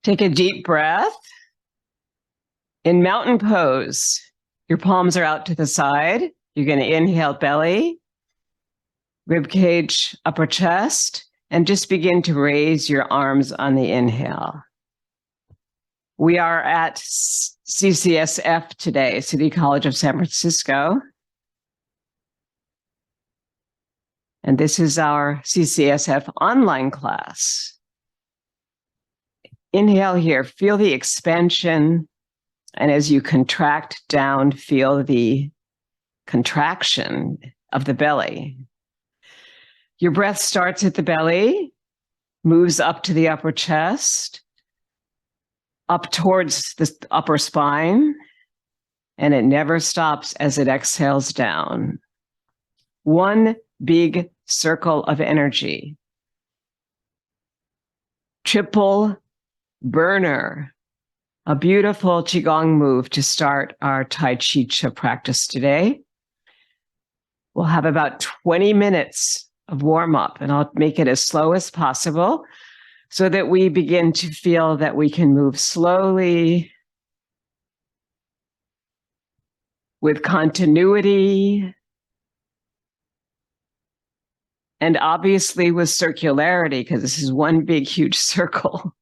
Take a deep breath. In mountain pose, your palms are out to the side. You're going to inhale belly, rib cage, upper chest, and just begin to raise your arms on the inhale. We are at CCSF today, City College of San Francisco. And this is our CCSF online class. Inhale here, feel the expansion. And as you contract down, feel the contraction of the belly. Your breath starts at the belly, moves up to the upper chest, up towards the upper spine, and it never stops as it exhales down. One big circle of energy. Triple burner, a beautiful Qigong move to start our T'ai Chi Chih practice today. We'll have about 20 minutes of warm up, and I'll make it as slow as possible so that we begin to feel that we can move slowly with continuity and obviously with circularity, because this is one big, huge circle.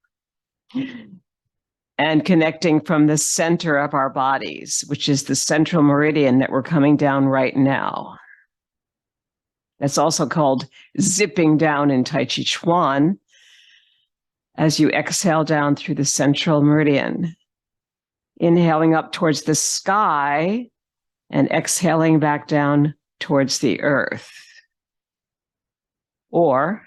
And connecting from the center of our bodies, which is the central meridian that we're coming down right now. That's also called zipping down in Tai Chi Chuan, as you exhale down through the central meridian. Inhaling up towards the sky and exhaling back down towards the earth. Or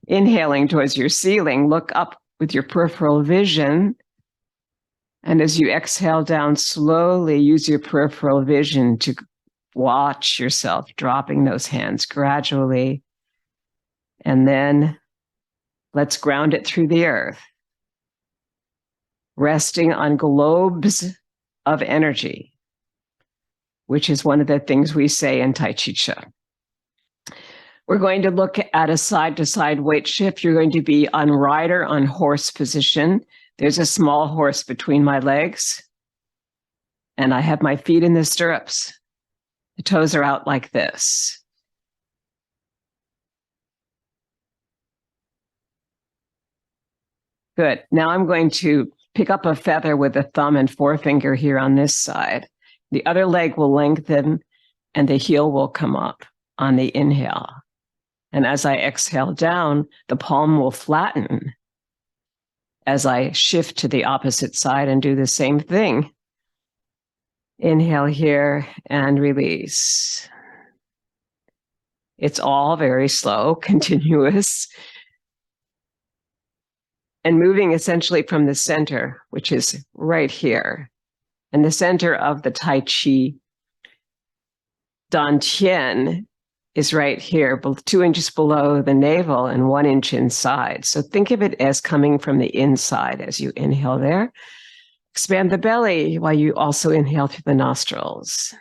inhaling towards your ceiling, look up with your peripheral vision. And as you exhale down slowly, use your peripheral vision to watch yourself dropping those hands gradually. And then let's ground it through the earth, resting on globes of energy, which is one of the things we say in Tai Chi Chih. We're going to look at a side-to-side weight shift. You're going to be on rider on horse position. There's a small horse between my legs, and I have my feet in the stirrups. The toes are out like this. Good. Now I'm going to pick up a feather with the thumb and forefinger here on this side. The other leg will lengthen, and the heel will come up on the inhale. And as I exhale down, the palm will flatten as I shift to the opposite side and do the same thing. Inhale here and release. It's all very slow, continuous, and moving essentially from the center, which is right here. And the center of the Tai Chi Dantian is right here, 2 inches below the navel and 1 inch inside. So think of it as coming from the inside as you inhale there. Expand the belly while you also inhale through the nostrils.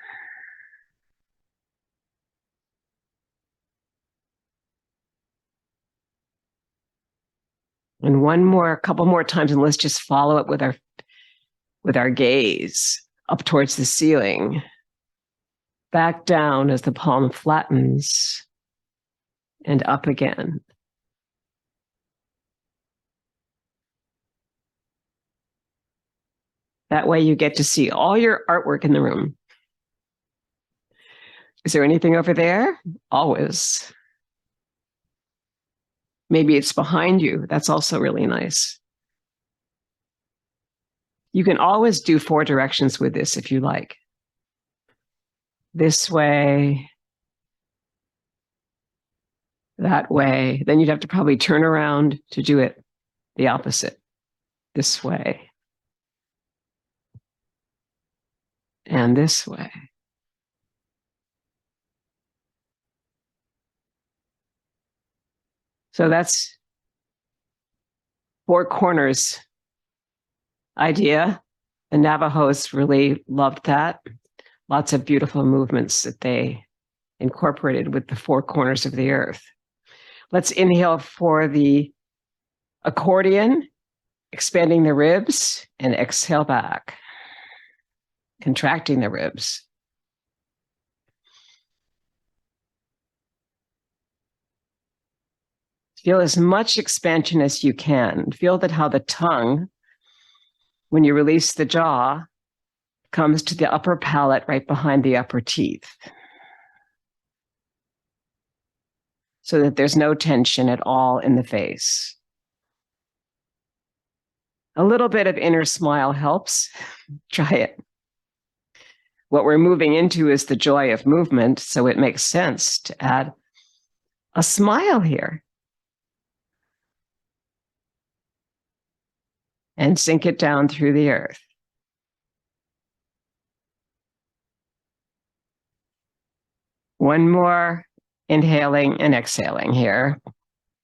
And a couple more times, and let's just follow it with our gaze up towards the ceiling. Back down as the palm flattens, and up again. That way you get to see all your artwork in the room. Is there anything over there? Always. Maybe it's behind you. That's also really nice. You can always do 4 directions with this if you like. This way, that way. Then you'd have to probably turn around to do it the opposite. This way. And this way. So that's 4 corners idea. The Navajos really loved that. Lots of beautiful movements that they incorporated with the 4 corners of the earth. Let's inhale for the accordion. expanding the ribs, and exhale back, contracting the ribs. Feel as much expansion as you can. Feel that how the tongue, when you release the jaw, comes to the upper palate right behind the upper teeth, so that there's no tension at all in the face. A little bit of inner smile helps. Try it. What we're moving into is the joy of movement, so it makes sense to add a smile here. And sink it down through the earth. One more inhaling and exhaling here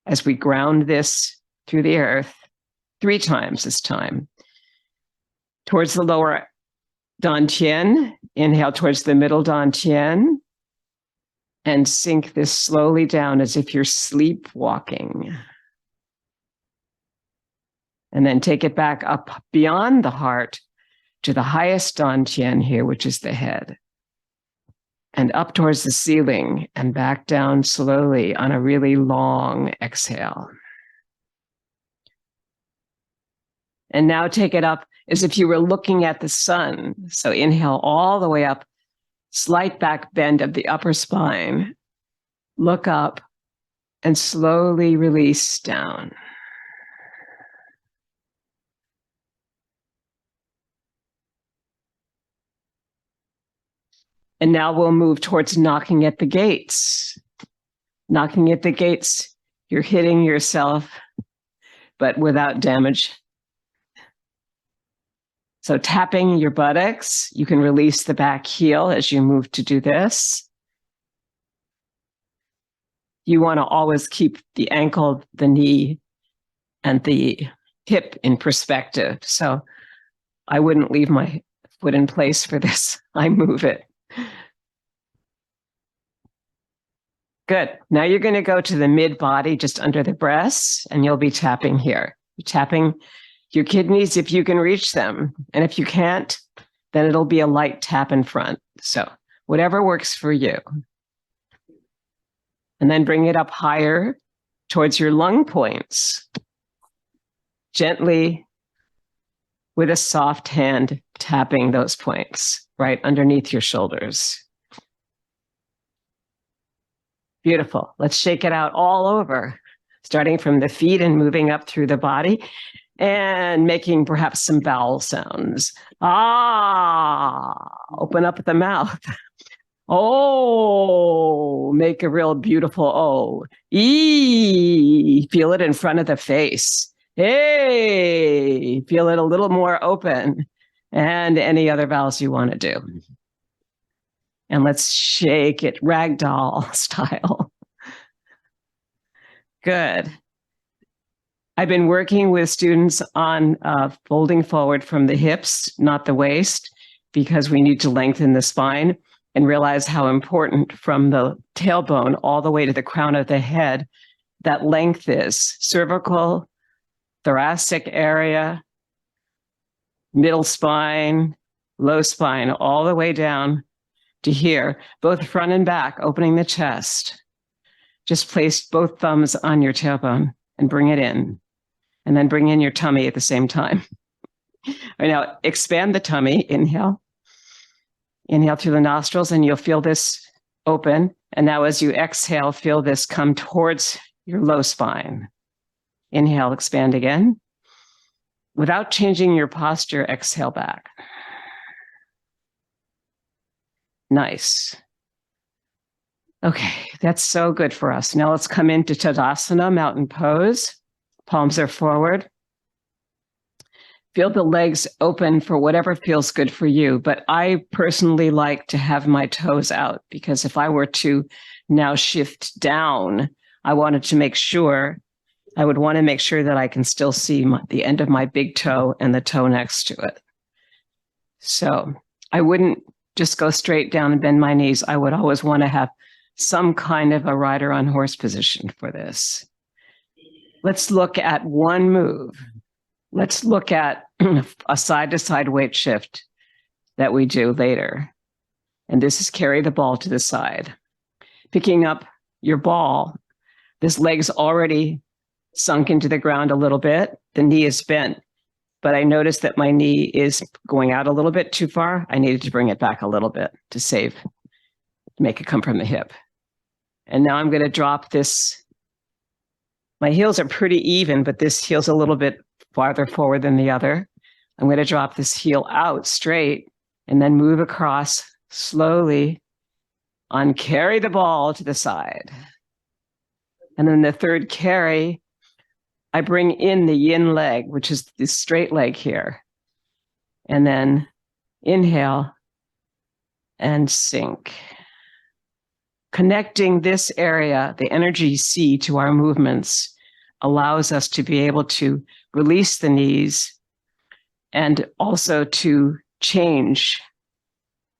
as we ground this through the earth 3 times this time. Towards the lower dantian, inhale towards the middle dantian, and sink this slowly down as if you're sleepwalking. And then take it back up beyond the heart to the highest dantian here, which is the head. And up towards the ceiling and back down slowly on a really long exhale. And now take it up as if you were looking at the sun. So inhale all the way up, slight back bend of the upper spine. Look up and slowly release down. And now we'll move towards knocking at the gates. Knocking at the gates, you're hitting yourself, but without damage. So tapping your buttocks, you can release the back heel as you move to do this. You want to always keep the ankle, the knee, and the hip in perspective. So I wouldn't leave my foot in place for this. I move it. Good. Now you're going to go to the mid body, just under the breasts, and you'll be tapping here. You're tapping your kidneys if you can reach them. And if you can't, then it'll be a light tap in front. So whatever works for you. And then bring it up higher towards your lung points. Gently, with a soft hand, tapping those points right underneath your shoulders. Beautiful. Let's shake it out all over, starting from the feet and moving up through the body and making perhaps some vowel sounds. Ah, open up the mouth. Oh, make a real beautiful O. E, feel it in front of the face. Hey, feel it a little more open. And any other vowels you want to do. And let's shake it ragdoll style. Good. I've been working with students on folding forward from the hips, not the waist, because we need to lengthen the spine and realize how important from the tailbone all the way to the crown of the head that length is. Cervical, thoracic area, middle spine, low spine, all the way down to here, both front and back, opening the chest. Just place both thumbs on your tailbone and bring it in. And then bring in your tummy at the same time. All right, now expand the tummy, inhale. Inhale through the nostrils and you'll feel this open. And now as you exhale, feel this come towards your low spine. Inhale, expand again. Without changing your posture, exhale back. Nice. Okay, that's so good for us. Now let's come into Tadasana, mountain pose. Palms are forward. Feel the legs open for whatever feels good for you. But I personally like to have my toes out because if I were to now shift down, I would want to make sure that I can still see the end of my big toe and the toe next to it. So I wouldn't just go straight down and bend my knees. I would always want to have some kind of a rider on horse position for this. Let's look at one move. let's look at a side-to-side weight shift that we do later. And this is carry the ball to the side. Picking up your ball, this leg's already sunk into the ground a little bit. The knee is bent, but I noticed that my knee is going out a little bit too far. I needed to bring it back a little bit to make it come from the hip. And now I'm going to drop this. My heels are pretty even, but this heel's a little bit farther forward than the other. I'm going to drop this heel out straight and then move across slowly on carry the ball to the side. And then the third carry, I bring in the yin leg, which is the straight leg here. And then inhale and sink. Connecting this area, the energy C, to our movements allows us to be able to release the knees and also to change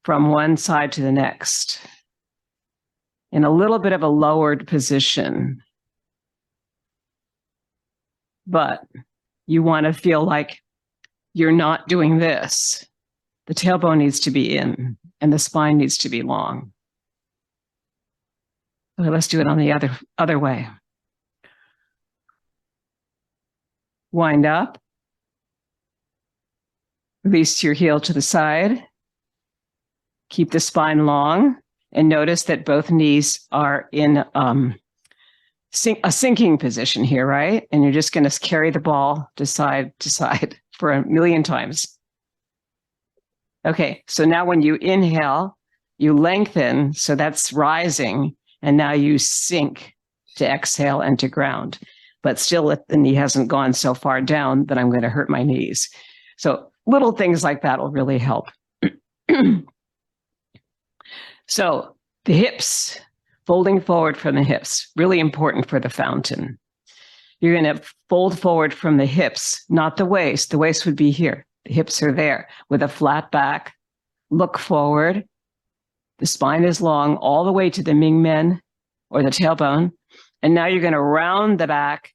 from one side to the next in a little bit of a lowered position. But you want to feel like you're not doing this. The tailbone needs to be in and the spine needs to be long. Okay, let's do it on the other way. Wind up. Release your heel to the side. Keep the spine long. And notice that both knees are in a sinking position here, right? And you're just going to carry the ball to side for a million times. Okay, so now when you inhale, you lengthen, so that's rising. And now you sink to exhale and to ground. But still, the knee hasn't gone so far down that I'm going to hurt my knees. So little things like that will really help. So the hips, folding forward from the hips, really important for the fountain. You're going to fold forward from the hips, not the waist. The waist would be here. The hips are there with a flat back. Look forward. The spine is long all the way to the Ming Men or the tailbone. And now you're going to round the back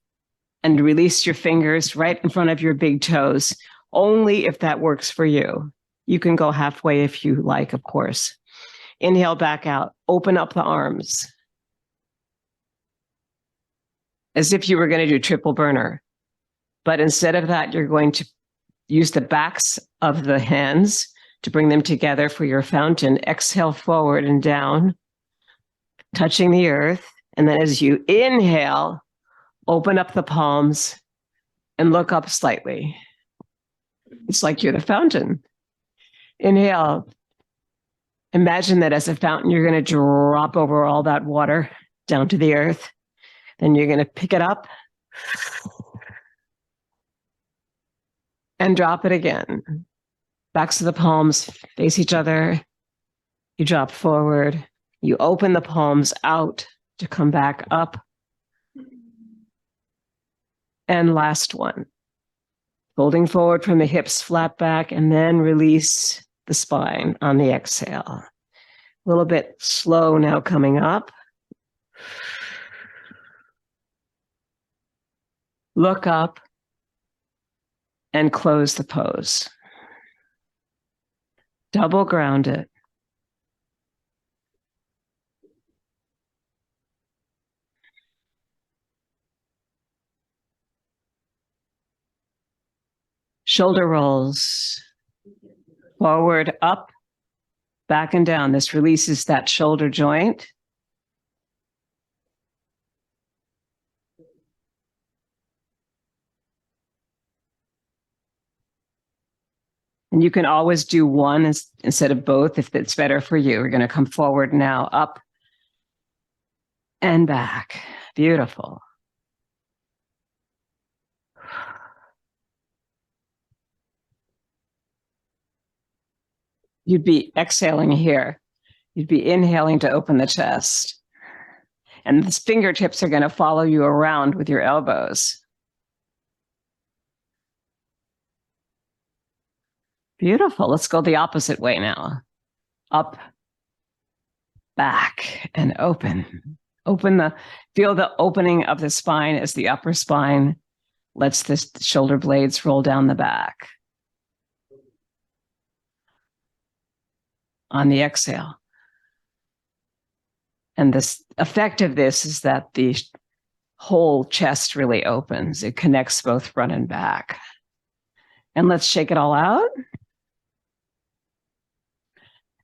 and release your fingers right in front of your big toes, only if that works for you. You can go halfway if you like, of course. Inhale back out. Open up the arms as if you were going to do triple burner. But instead of that, you're going to use the backs of the hands to bring them together for your fountain. Exhale forward and down, touching the earth. And then as you inhale, open up the palms and look up slightly. It's like you're the fountain. Inhale. Imagine that as a fountain, you're going to drop over all that water down to the earth. Then you're going to pick it up and drop it again. Backs of the palms face each other. You drop forward. You open the palms out to come back up. And last one. Folding forward from the hips, flat back, and then release the spine on the exhale. A little bit slow now coming up. Look up and close the pose. Double ground it. Shoulder rolls. Forward, up, back and down. This releases that shoulder joint. And you can always do one instead of both if it's better for you. We're going to come forward now, up and back. Beautiful. You'd be exhaling here. You'd be inhaling to open the chest. And the fingertips are going to follow you around with your elbows. Beautiful. Let's go the opposite way now. Up, back, and open. Feel the opening of the spine as the upper spine lets the shoulder blades roll down the back. On the exhale. And the effect of this is that the whole chest really opens. It connects both front and back. And let's shake it all out.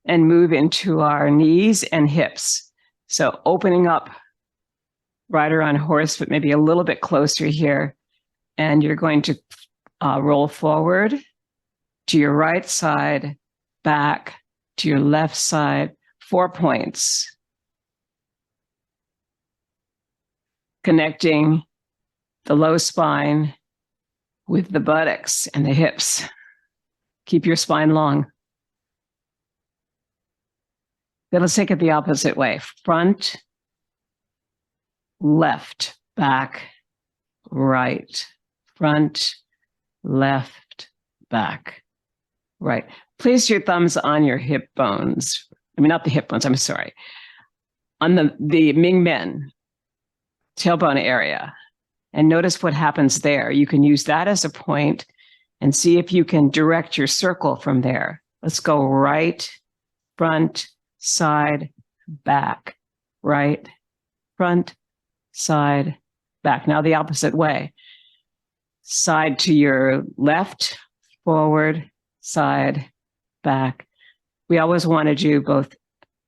And move into our knees and hips. So opening up, rider on horse, but maybe a little bit closer here. And you're going to roll forward to your right side, back to your left side, 4 points. Connecting the low spine with the buttocks and the hips. Keep your spine long. Then let's take it the opposite way. Front, left, back, right. Front, left, back, right. Place your thumbs on your hip bones. I mean, not the hip bones, I'm sorry. On the Ming Men tailbone area. And notice what happens there. You can use that as a point and see if you can direct your circle from there. Let's go right, front, side, back, right, front, side, back. Now the opposite way. Side to your left, forward, side, back. We always want to do both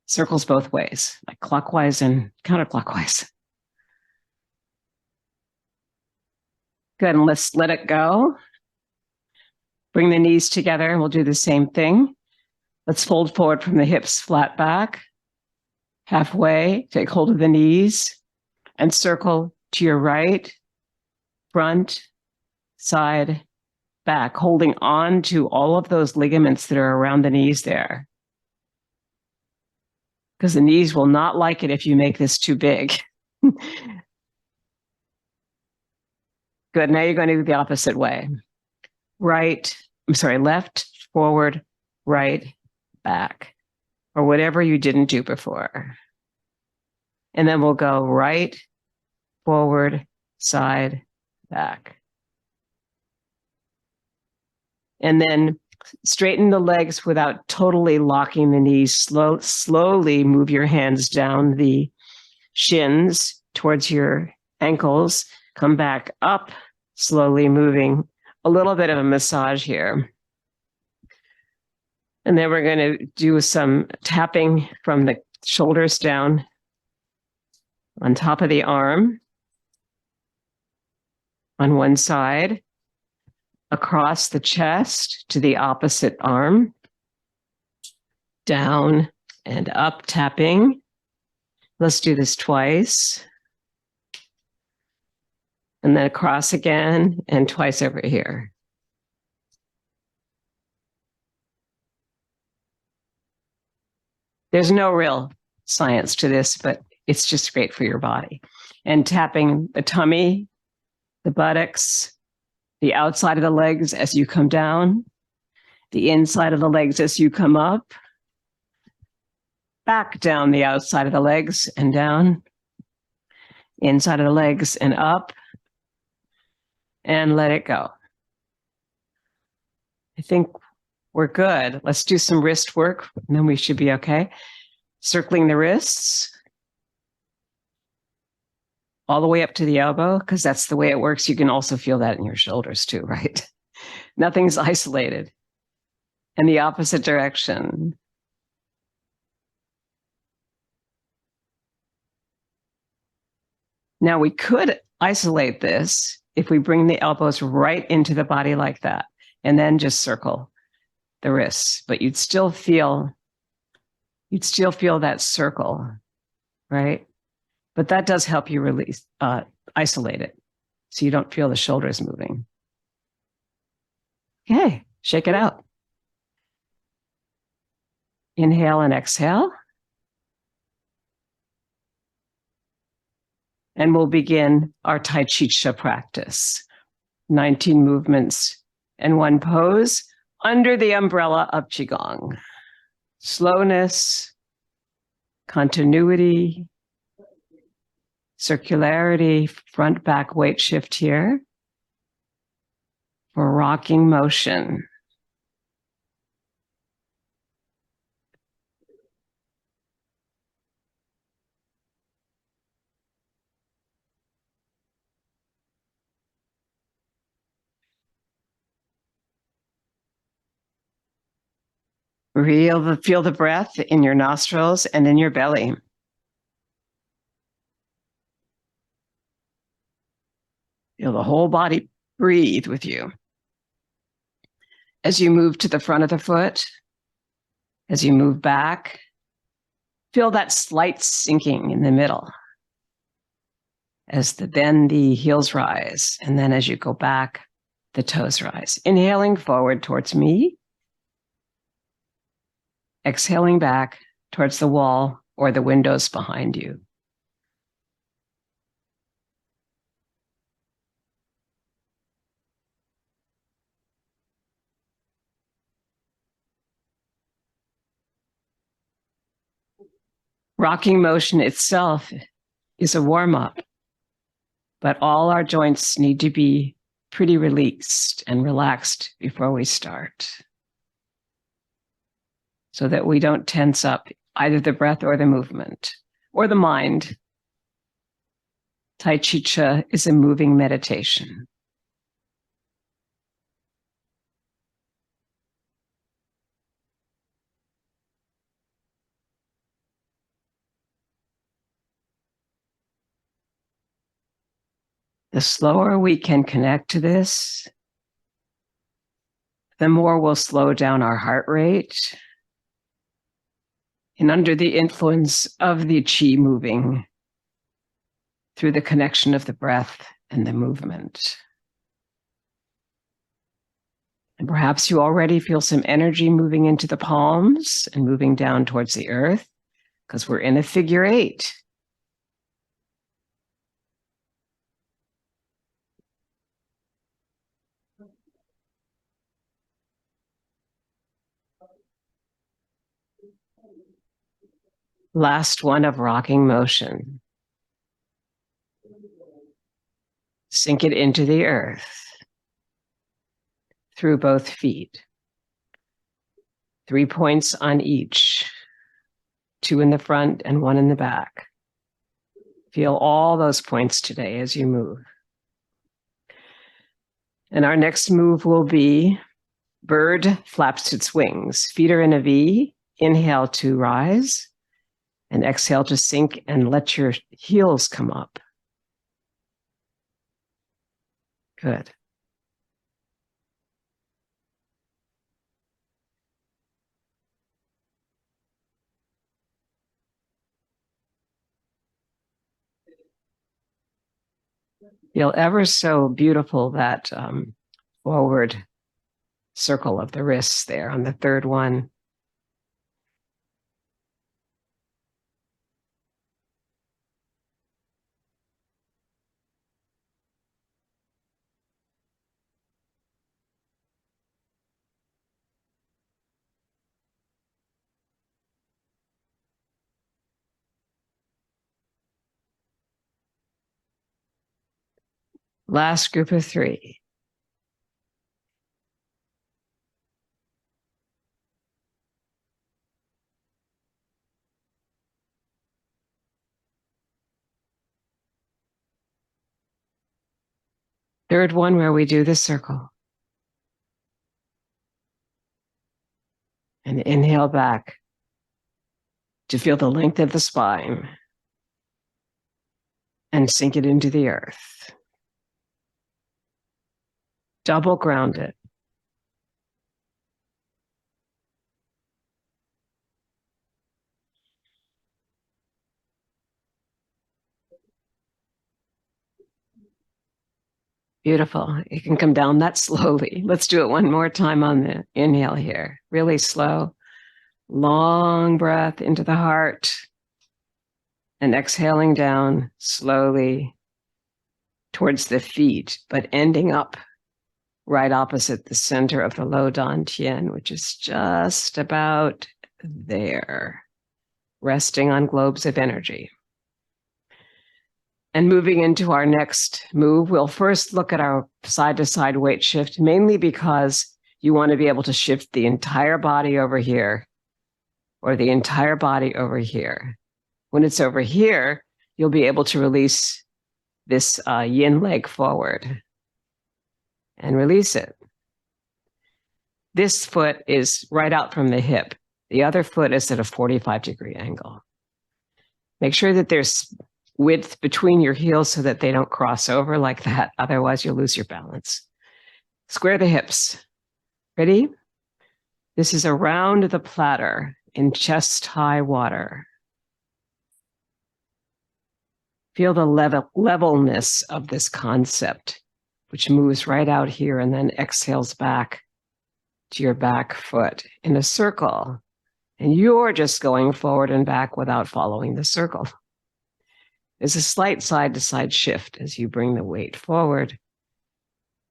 circles both ways, like clockwise and counterclockwise. Good, and let's let it go. Bring the knees together and we'll do the same thing. Let's fold forward from the hips, flat back. Halfway, take hold of the knees and circle to your right, front, side, back, holding on to all of those ligaments that are around the knees there. Because the knees will not like it if you make this too big. Good, now you're going to do the opposite way. Left, forward, right, back, or whatever you didn't do before. And then we'll go right, forward, side, back. And then straighten the legs without totally locking the knees. Slowly move your hands down the shins towards your ankles. Come back up, slowly moving. A little bit of a massage here. And then we're going to do some tapping from the shoulders down on top of the arm on one side, across the chest to the opposite arm, down and up, tapping. Let's do this twice. And then across again and twice over here. There's no real science to this, but it's just great for your body. And tapping the tummy, the buttocks, the outside of the legs as you come down, the inside of the legs as you come up, back down the outside of the legs and down, inside of the legs and up, and let it go. I think we're good. Let's do some wrist work, and then we should be okay. Circling the wrists all the way up to the elbow, because that's the way it works. You can also feel that in your shoulders too, right? Nothing's isolated. And the opposite direction. Now we could isolate this if we bring the elbows right into the body like that, and then just circle the wrists, but you'd still feel that circle, right? But that does help you release, isolate it, so you don't feel the shoulders moving. Okay, shake it out. Inhale and exhale. And we'll begin our Tai Chi Chih practice. 19 movements and one pose under the umbrella of Qigong. Slowness, continuity, circularity, front back weight shift here. for rocking motion. Feel the breath in your nostrils and in your belly. Feel the whole body breathe with you. As you move to the front of the foot, as you move back, feel that slight sinking in the middle. As then the heels rise, and then as you go back, the toes rise. Inhaling forward towards me. Exhaling back towards the wall or the windows behind you. Rocking motion itself is a warm-up, but all our joints need to be pretty released and relaxed before we start, so that we don't tense up either the breath or the movement or the mind. T'ai Chi Chih is a moving meditation. The slower we can connect to this, the more we'll slow down our heart rate. And under the influence of the chi moving through the connection of the breath and the movement. And perhaps you already feel some energy moving into the palms and moving down towards the earth, because we're in a figure 8. Last one of rocking motion. Sink it into the earth through both feet. 3 points on each, 2 in the front and 1 in the back. Feel all those points today as you move. And our next move will be bird flaps its wings. Feet are in a V. Inhale to rise. And exhale to sink and let your heels come up. Good. Feel ever so beautiful that forward circle of the wrists there on the third one. Last group of 3. Third one where we do the circle. And inhale back to feel the length of the spine and sink it into the earth. Double ground it. Beautiful. You can come down that slowly. Let's do it one more time on the inhale here. Really slow. Long breath into the heart. And exhaling down slowly towards the feet, but ending up right opposite the center of the low dantian, which is just about there, resting on globes of energy. And moving into our next move, we'll first look at our side-to-side weight shift, mainly because you want to be able to shift the entire body over here or the entire body over here. When it's over here, you'll be able to release this yin leg forward and release it. This foot is right out from the hip. The other foot is at a 45-degree angle. Make sure that there's width between your heels so that they don't cross over like that. Otherwise, you'll lose your balance. Square the hips. Ready? This is around the platter in chest-high water. Feel the levelness of this concept, which moves right out here and then exhales back to your back foot in a circle. And you're just going forward and back without following the circle. There's a slight side-to-side shift as you bring the weight forward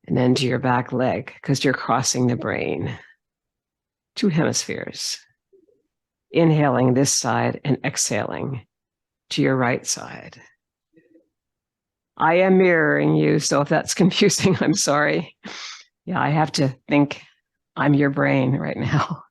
and then to your back leg because you're crossing the brain. Two hemispheres. Inhaling this side and exhaling to your right side. I am mirroring you, so if that's confusing, I'm sorry. Yeah, I have to think I'm your brain right now.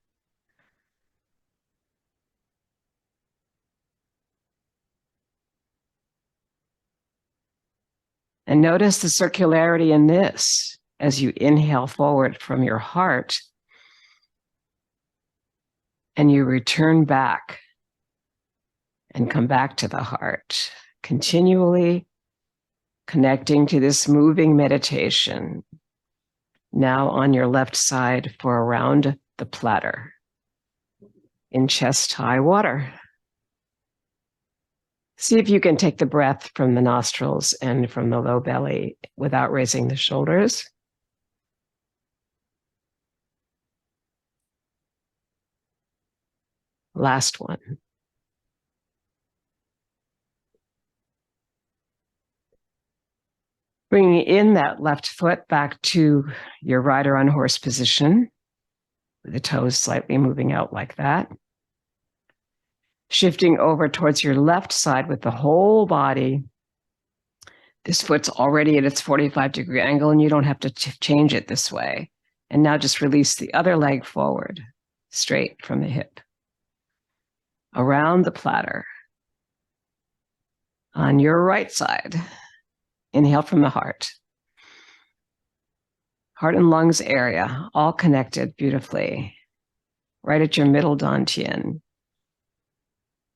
And notice the circularity in this as you inhale forward from your heart and you return back and come back to the heart, continually connecting to this moving meditation. Now on your left side for around the platter in chest-high water. See if you can take the breath from the nostrils and from the low belly without raising the shoulders. Last one. Bringing in that left foot back to your rider on horse position, with the toes slightly moving out like that. Shifting over towards your left side with the whole body. This foot's already at its 45-degree angle and you don't have to change it this way. And now just release the other leg forward, straight from the hip. Around the platter. On your right side, inhale from the heart. Heart and lungs area, all connected beautifully, right at your middle dantian.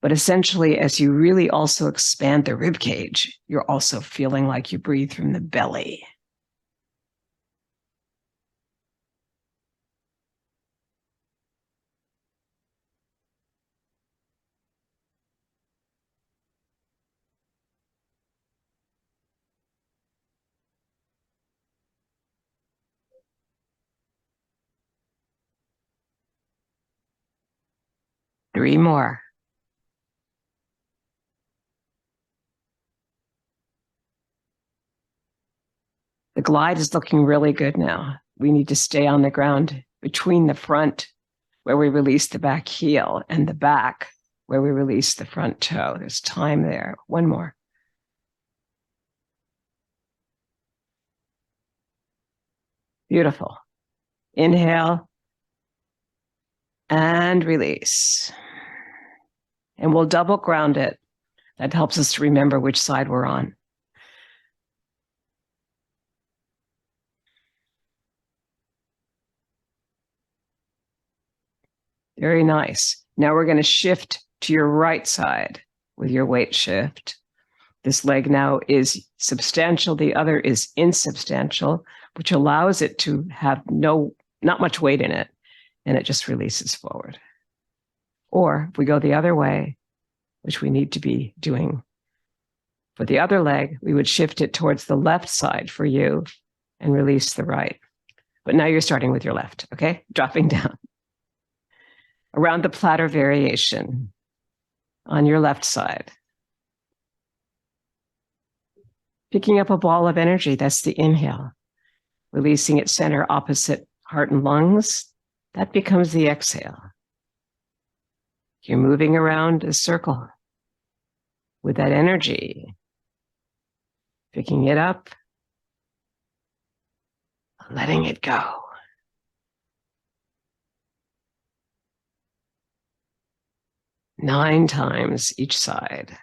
But essentially, as you really also expand the rib cage, you're also feeling like you breathe from the belly. Three more. The glide is looking really good now. We need to stay on the ground between the front, where we release the back heel, and the back, where we release the front toe. There's time there. One more. Beautiful. Inhale and release. And we'll double ground it. That helps us to remember which side we're on. Very nice. Now we're going to shift to your right side with your weight shift. This leg now is substantial. The other is insubstantial, which allows it to have not much weight in it, and it just releases forward. Or if we go the other way, which we need to be doing for the other leg, we would shift it towards the left side for you and release the right. But now you're starting with your left, okay? Dropping down. Around the platter variation on your left side. Picking up a ball of energy, that's the inhale. Releasing it center opposite heart and lungs, that becomes the exhale. You're moving around a circle with that energy. Picking it up, letting it go. Nine times each side.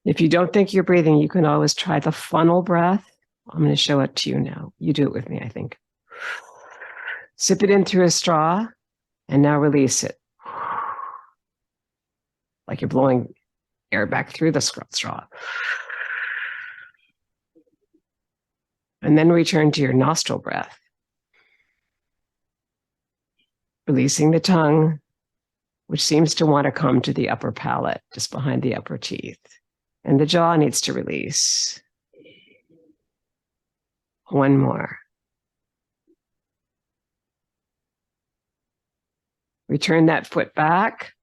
If you don't think you're breathing, you can always try the funnel breath. I'm going to show it to you now. You do it with me, I think. Sip it in through a straw, and now release it. Like you're blowing air back through the straw. And then return to your nostril breath. Releasing the tongue, which seems to want to come to the upper palate, just behind the upper teeth. And the jaw needs to release. One more. Return that foot back.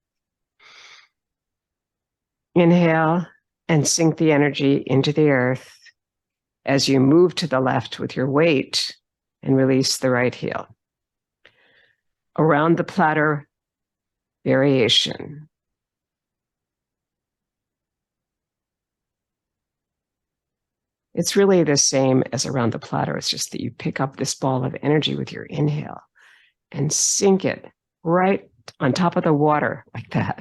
Inhale and sink the energy into the earth as you move to the left with your weight and release the right heel. Around the platter variation. It's really the same as around the platter. It's just that you pick up this ball of energy with your inhale and sink it right on top of the water like that.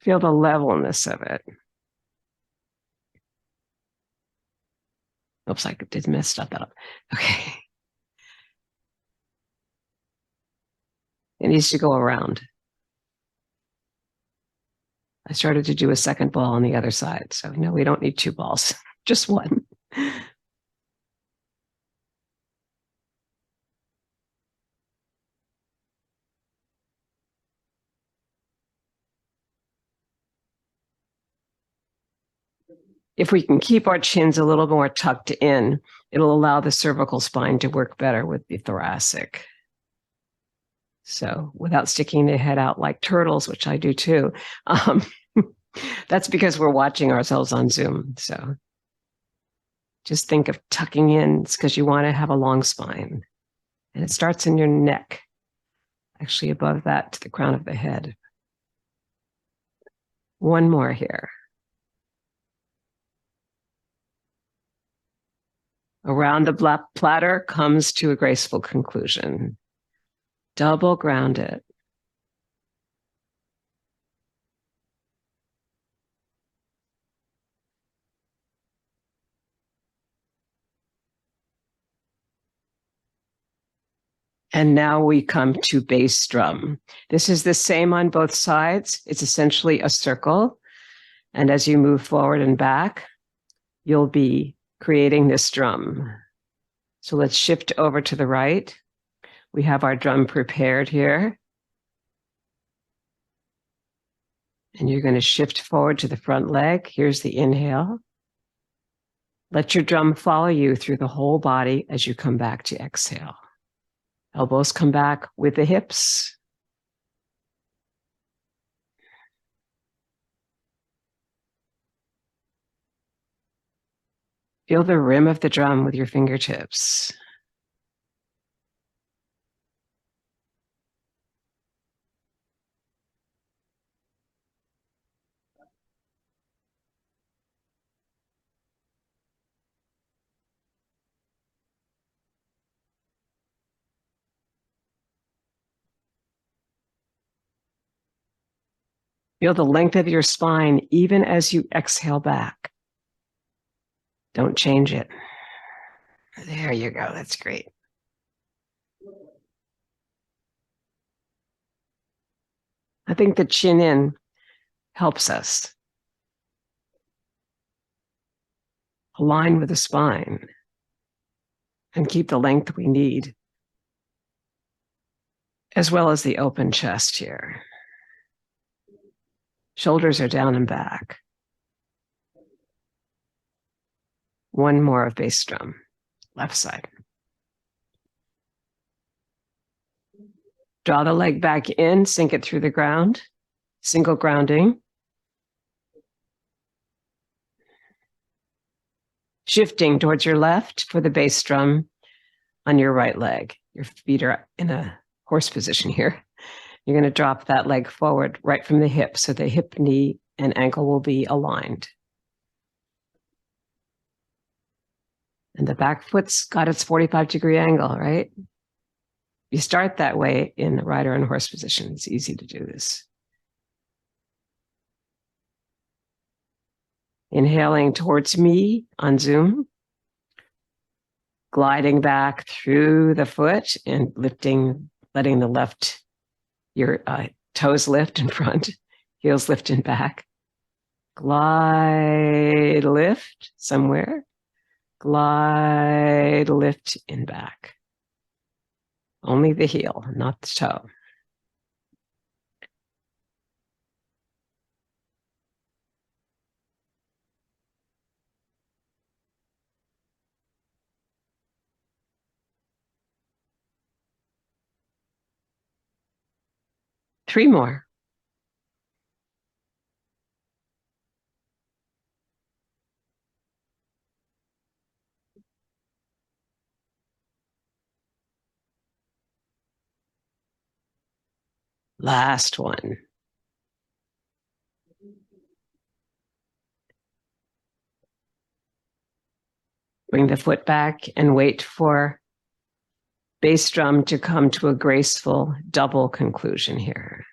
Feel the levelness of it. Oops, I did mess that up. Okay. It needs to go around. I started to do a second ball on the other side. So no, we don't need two balls, just one. If we can keep our chins a little more tucked in, it'll allow the cervical spine to work better with the thoracic. So without sticking the head out like turtles, which I do too, that's because we're watching ourselves on Zoom. So just think of tucking in. It's because you want to have a long spine. And it starts in your neck, actually above that to the crown of the head. One more here. Around the platter comes to a graceful conclusion. Double ground it. And now we come to bass drum. This is the same on both sides. It's essentially a circle. And as you move forward and back, you'll be creating this drum. So let's shift over to the right. We have our drum prepared here. And you're going to shift forward to the front leg. Here's the inhale. Let your drum follow you through the whole body as you come back to exhale. Elbows come back with the hips. Feel the rim of the drum with your fingertips. Feel the length of your spine even as you exhale back. Don't change it. There you go. That's great. I think the chin in helps us align with the spine and keep the length we need, as well as the open chest here. Shoulders are down and back. One more of bass drum, left side. Draw the leg back in, sink it through the ground, single grounding. Shifting towards your left for the bass drum on your right leg. Your feet are in a horse position here. You're going to drop that leg forward right from the hip, so the hip, knee, and ankle will be aligned. And the back foot's got its 45-degree angle, right? You start that way in the rider and horse position. It's easy to do this. Inhaling towards me on Zoom. Gliding back through the foot and lifting, letting the left, your toes lift in front, heels lift in back. Glide, lift somewhere. Glide, lift in back. Only the heel, not the toe. Three more. Last one. Bring the foot back and wait for bass drum to come to a graceful double conclusion here.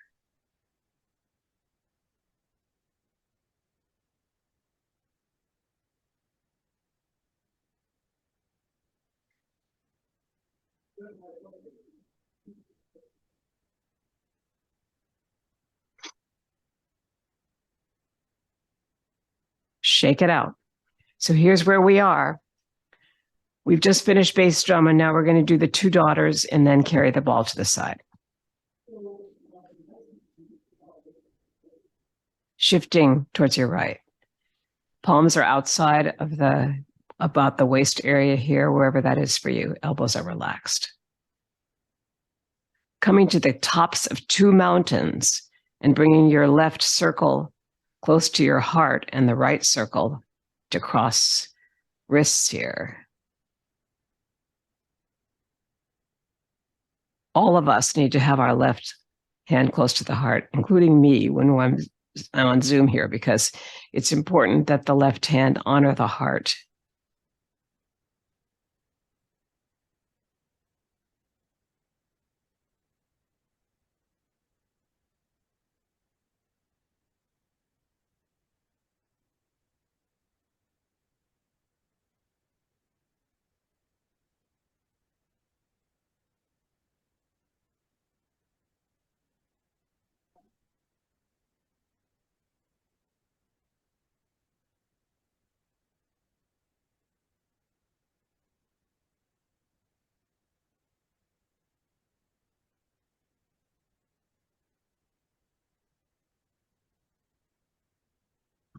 Shake it out. So here's where we are. We've just finished bass drum, and now we're going to do the two daughters and then carry the ball to the side. Shifting towards your right. Palms are outside of about the waist area here, wherever that is for you. Elbows are relaxed. Coming to the tops of two mountains and bringing your left circle close to your heart and the right circle to cross wrists here. All of us need to have our left hand close to the heart, including me when I'm on Zoom here, because it's important that the left hand honor the heart.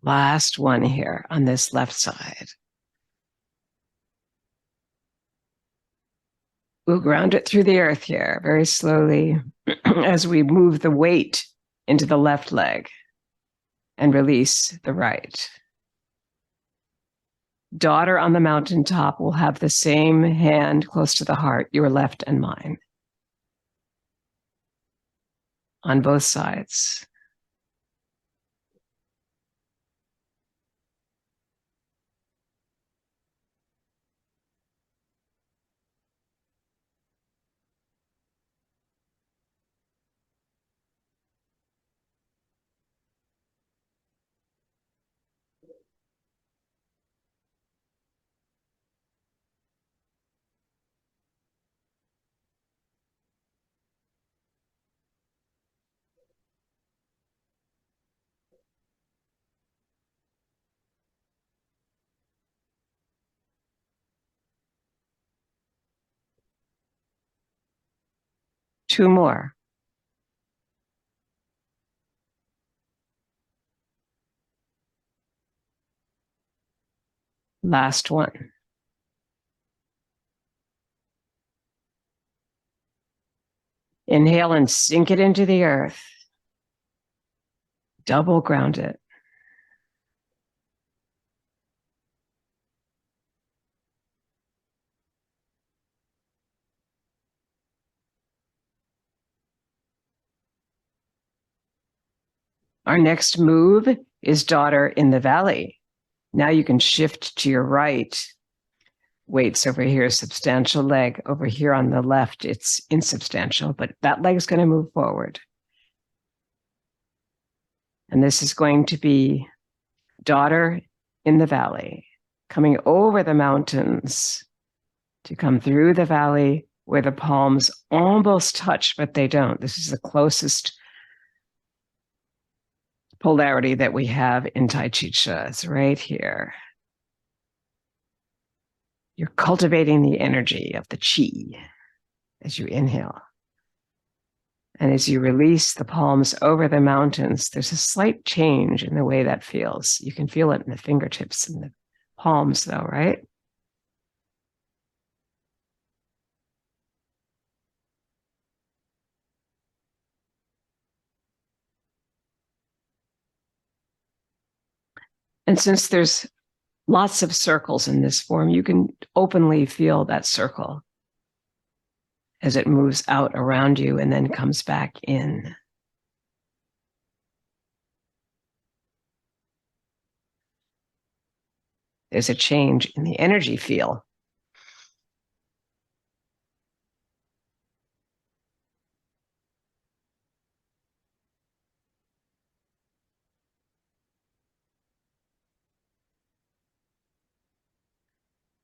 Last one here on this left side. We'll ground it through the earth here very slowly as we move the weight into the left leg and release the right. Daughter on the mountaintop will have the same hand close to the heart, your left and mine, on both sides. Two more. Last one. Inhale and sink it into the earth. Double ground it. Our next move is daughter in the valley. Now you can shift to your right. Weights over here, substantial leg. Over here on the left, it's insubstantial, but that leg's going to move forward. And this is going to be daughter in the valley, coming over the mountains to come through the valley where the palms almost touch, but they don't. This is the closest polarity that we have in T'ai Chi Chih. It's right here. You're cultivating the energy of the chi as you inhale. And as you release the palms over the mountains, there's a slight change in the way that feels. You can feel it in the fingertips and the palms, though, right? And since there's lots of circles in this form, you can openly feel that circle as it moves out around you and then comes back in. There's a change in the energy feel.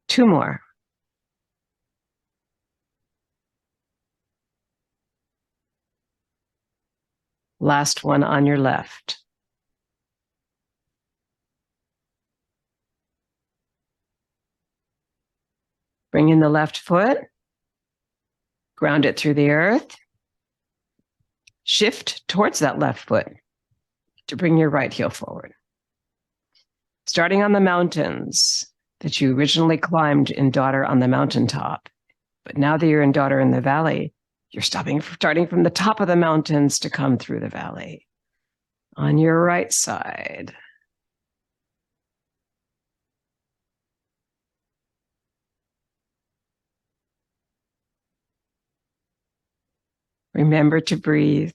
Two more. Last one on your left. Bring in the left foot. Ground it through the earth. Shift towards that left foot to bring your right heel forward. Starting on the mountains that you originally climbed in daughter on the mountaintop, but now that you're in daughter in the valley, you're starting from the top of the mountains to come through the valley. On your right side. Remember to breathe.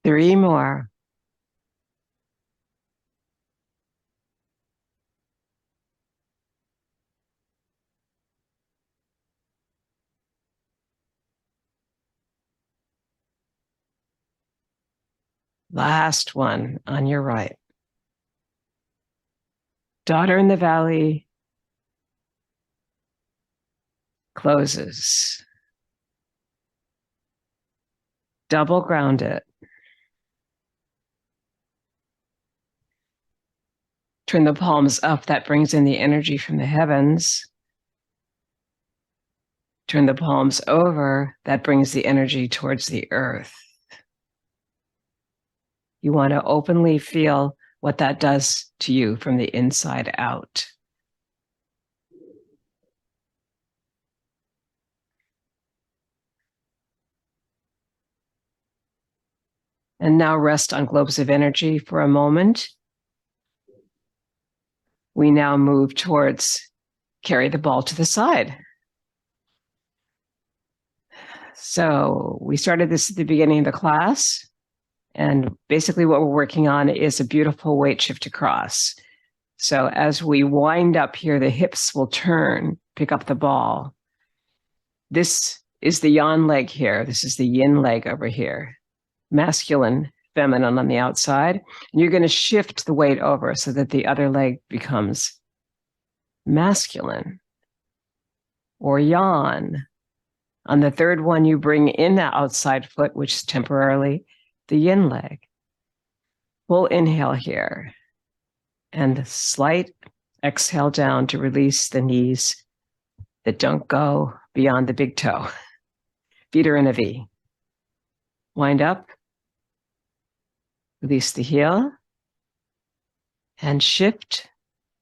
Three more. Last one on your right. Daughter in the valley closes. Double ground it. Turn the palms up. That brings in the energy from the heavens. Turn the palms over. That brings the energy towards the earth. You want to openly feel what that does to you from the inside out. And now rest on globes of energy for a moment. We now move towards carry the ball to the side. So we started this at the beginning of the class. And basically what we're working on is a beautiful weight shift across. So as we wind up here, the hips will turn, pick up the ball. This is the yang leg here. This is the yin leg over here. Masculine, feminine on the outside. And you're going to shift the weight over so that the other leg becomes masculine or yang. On the third one, you bring in the outside foot, which is temporarily the yin leg. Full inhale here and slight exhale down to release the knees that don't go beyond the big toe. Feet are in a V. Wind up. Release the heel and shift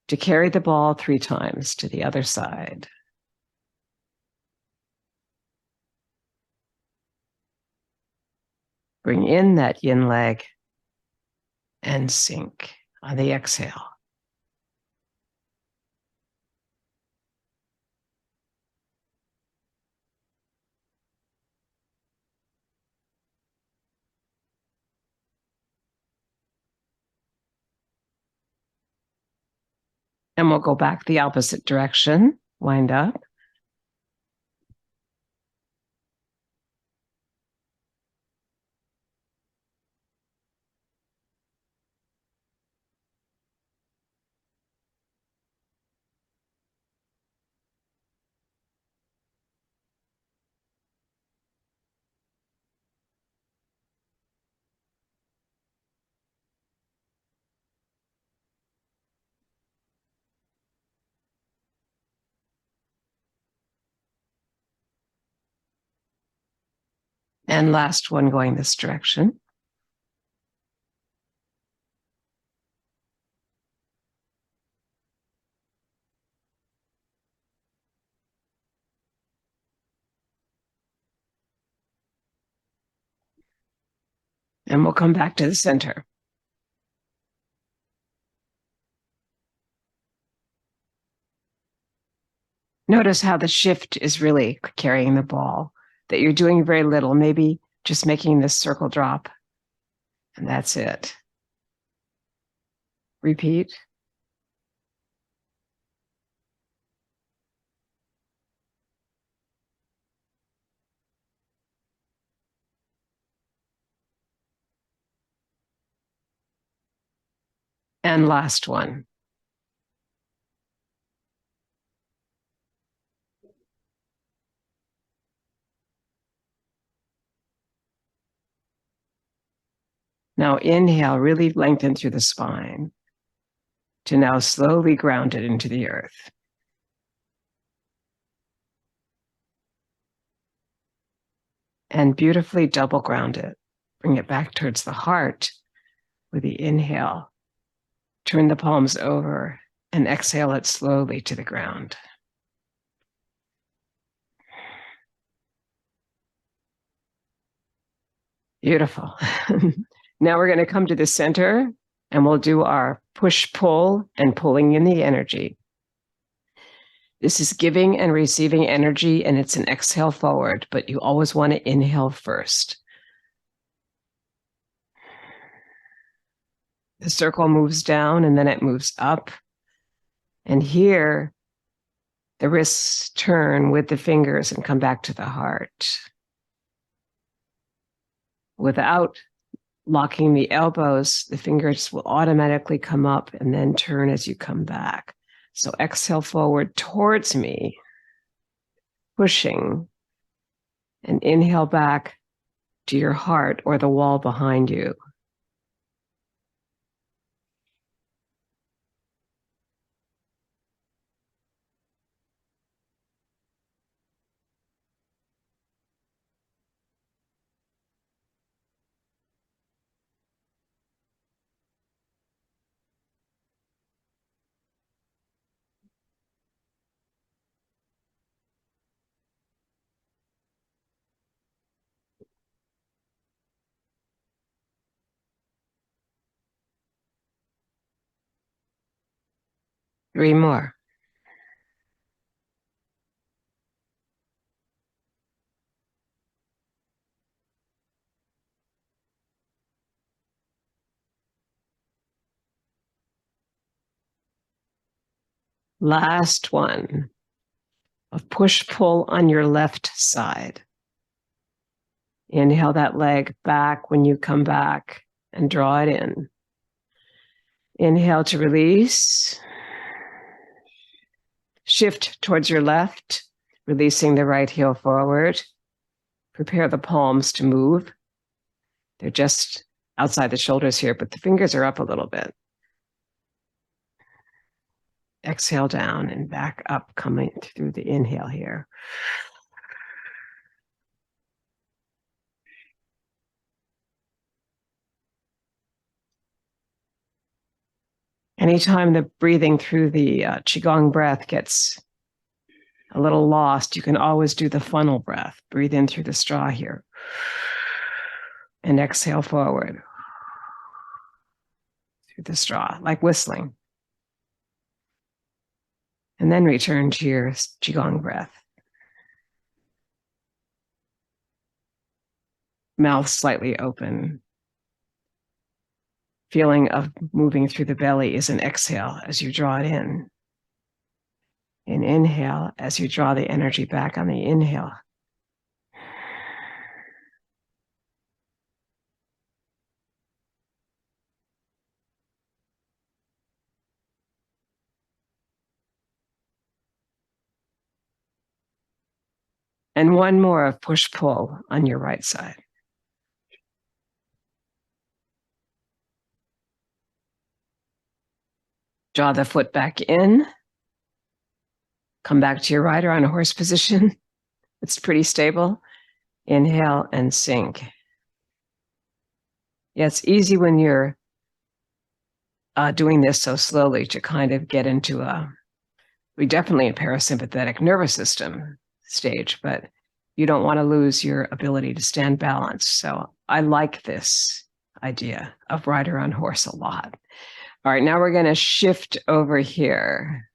to carry the ball 3 times to the other side. Bring in that yin leg and sink on the exhale. And we'll go back the opposite direction, wind up. And last one going this direction. And we'll come back to the center. Notice how the shift is really carrying the ball, that you're doing very little, maybe just making this circle drop. And that's it. Repeat. And last one. Now inhale, really lengthen through the spine to now slowly ground it into the earth. And beautifully double ground it. Bring it back towards the heart with the inhale. Turn the palms over and exhale it slowly to the ground. Beautiful. Now we're going to come to the center and we'll do our push-pull and pulling in the energy. This is giving and receiving energy, and it's an exhale forward, but you always want to inhale first. The circle moves down and then it moves up. And here, the wrists turn with the fingers and come back to the heart. Without locking the elbows, the fingers will automatically come up and then turn as you come back. So exhale forward towards me, pushing, and inhale back to your heart or the wall behind you. Three more. Last one of push-pull on your left side. Inhale that leg back when you come back and draw it in. Inhale to release. Shift towards your left, releasing the right heel forward. Prepare the palms to move. They're just outside the shoulders here, but the fingers are up a little bit. Exhale down and back up, coming through the inhale here. Anytime the breathing through the Qigong breath gets a little lost, you can always do the funnel breath. Breathe in through the straw here. And exhale forward through the straw, like whistling. And then return to your Qigong breath. Mouth slightly open. Feeling of moving through the belly is an exhale as you draw it in. An inhale as you draw the energy back on the inhale. And one more of push-pull on your right side. Draw the foot back in. Come back to your rider on a horse position. It's pretty stable. Inhale and sink. Yeah, it's easy when you're doing this so slowly to kind of get into we definitely a parasympathetic nervous system stage, but you don't want to lose your ability to stand balanced. So I like this idea of rider on horse a lot. All right, now we're going to shift over here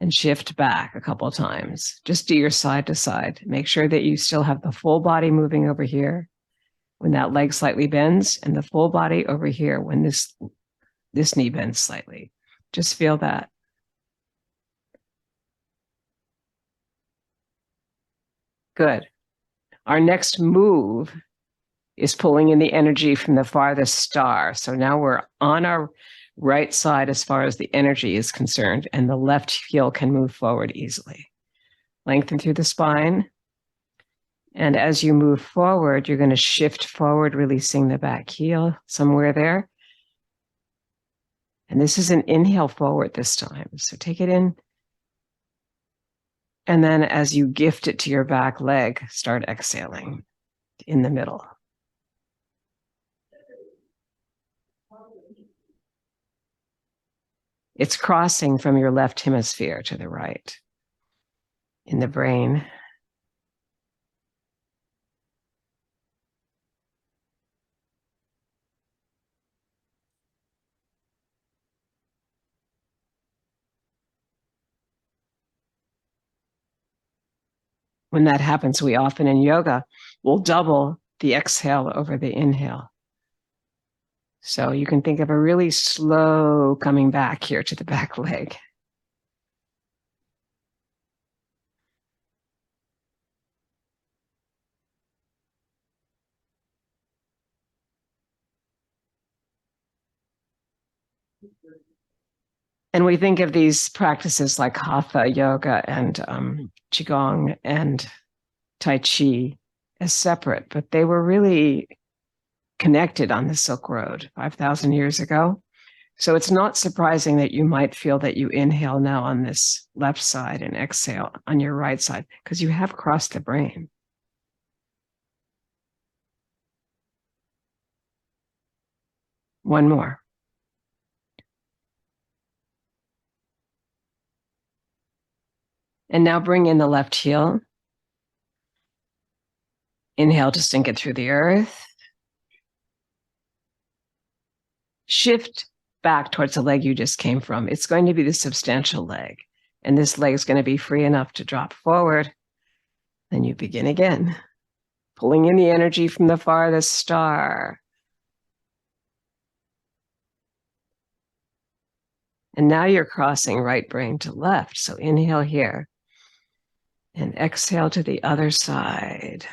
and shift back a couple of times. Just do your side to side. Make sure that you still have the full body moving over here when that leg slightly bends, and the full body over here when this knee bends slightly. Just feel that. Good. Our next move is pulling in the energy from the farthest star. So now we're on our right side as far as the energy is concerned, and the left heel can move forward easily. Lengthen through the spine. And as you move forward, you're going to shift forward, releasing the back heel somewhere there. And this is an inhale forward this time. So take it in. And then as you gift it to your back leg, start exhaling in the middle. It's crossing from your left hemisphere to the right in the brain. When that happens, we often in yoga will double the exhale over the inhale. So you can think of a really slow coming back here to the back leg. And we think of these practices like Hatha Yoga and Qigong and Tai Chi as separate, but they were really connected on the Silk Road 5,000 years ago. So it's not surprising that you might feel that you inhale now on this left side and exhale on your right side, because you have crossed the brain. One more. And now bring in the left heel. Inhale to sink it through the earth. Shift back towards the leg you just came from. It's going to be the substantial leg. And this leg is going to be free enough to drop forward. Then you begin again, pulling in the energy from the farthest star. And now you're crossing right brain to left. So inhale here and exhale to the other side.